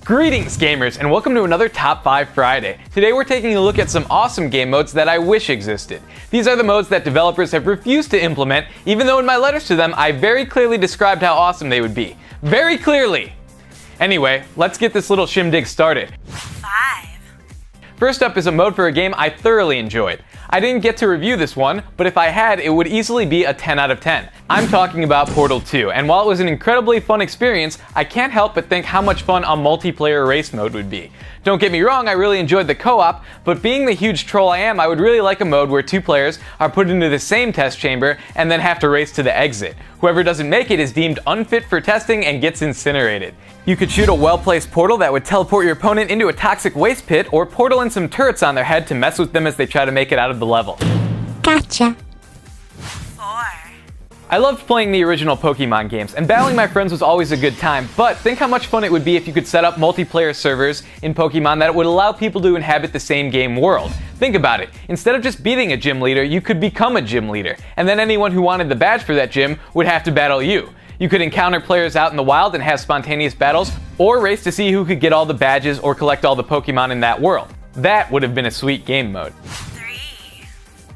Greetings gamers, and welcome to another Top 5 Friday. Today we're taking a look at some awesome game modes that I wish existed. These are the modes that developers have refused to implement, even though in my letters to them I very clearly described how awesome they would be. Very clearly! Anyway, let's get this little shindig started. 5. First up is a mode for a game I thoroughly enjoyed. I didn't get to review this one, but if I had, it would easily be a 10 out of 10. I'm talking about Portal 2, and while it was an incredibly fun experience, I can't help but think how much fun a multiplayer race mode would be. Don't get me wrong, I really enjoyed the co-op, but being the huge troll I am, I would really like a mode where two players are put into the same test chamber and then have to race to the exit. Whoever doesn't make it is deemed unfit for testing and gets incinerated. You could shoot a well-placed portal that would teleport your opponent into a toxic waste pit, or portal in some turrets on their head to mess with them as they try to make it out of the level. Gotcha. 4. I loved playing the original Pokemon games, and battling my friends was always a good time, but think how much fun it would be if you could set up multiplayer servers in Pokemon that would allow people to inhabit the same game world. Think about it, instead of just beating a gym leader, you could become a gym leader, and then anyone who wanted the badge for that gym would have to battle you. You could encounter players out in the wild and have spontaneous battles, or race to see who could get all the badges or collect all the Pokemon in that world. That would have been a sweet game mode. 3.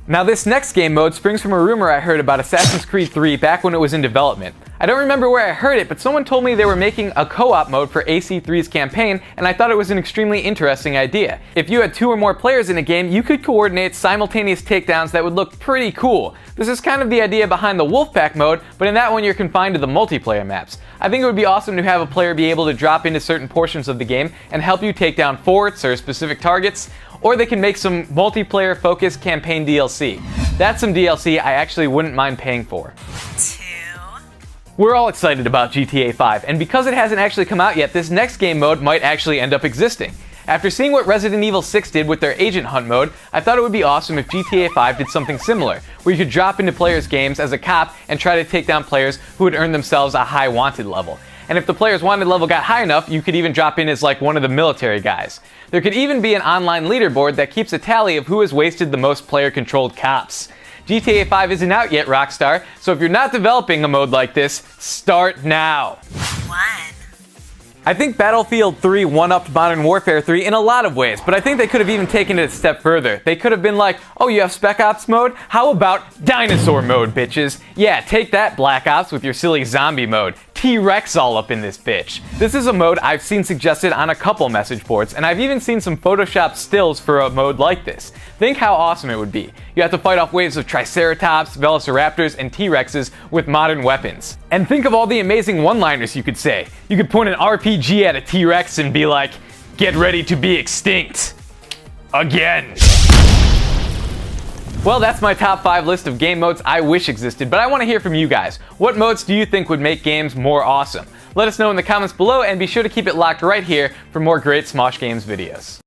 Now this next game mode springs from a rumor I heard about Assassin's Creed 3 back when it was in development. I don't remember where I heard it, but someone told me they were making a co-op mode for AC3's campaign, and I thought it was an extremely interesting idea. If you had 2 or more players in a game, you could coordinate simultaneous takedowns that would look pretty cool. This is kind of the idea behind the Wolfpack mode, but in that one you're confined to the multiplayer maps. I think it would be awesome to have a player be able to drop into certain portions of the game and help you take down forts or specific targets, or they can make some multiplayer focused campaign DLC. That's some DLC I actually wouldn't mind paying for. 2. We're all excited about GTA 5, and because it hasn't actually come out yet, this next game mode might actually end up existing. After seeing what Resident Evil 6 did with their Agent Hunt mode, I thought it would be awesome if GTA 5 did something similar, where you could drop into players' games as a cop and try to take down players who had earned themselves a high wanted level. And if the player's wanted level got high enough, you could even drop in as like one of the military guys. There could even be an online leaderboard that keeps a tally of who has wasted the most player-controlled cops. GTA 5 isn't out yet, Rockstar, so if you're not developing a mode like this, start now. 1. I think Battlefield 3 one-upped Modern Warfare 3 in a lot of ways, but I think they could have even taken it a step further. They could have been like, oh, you have Spec Ops mode? How about Dinosaur mode, bitches? Yeah, take that, Black Ops, with your silly zombie mode. T-Rex all up in this bitch. This is a mode I've seen suggested on a couple message boards, and I've even seen some Photoshop stills for a mode like this. Think how awesome it would be. You have to fight off waves of Triceratops, Velociraptors, and T-Rexes with modern weapons. And think of all the amazing one-liners you could say. You could point an RPG at a T-Rex and be like, "Get ready to be extinct. Again." Well, that's my top 5 list of game modes I wish existed, but I want to hear from you guys. What modes do you think would make games more awesome? Let us know in the comments below, and be sure to keep it locked right here for more great Smosh Games videos.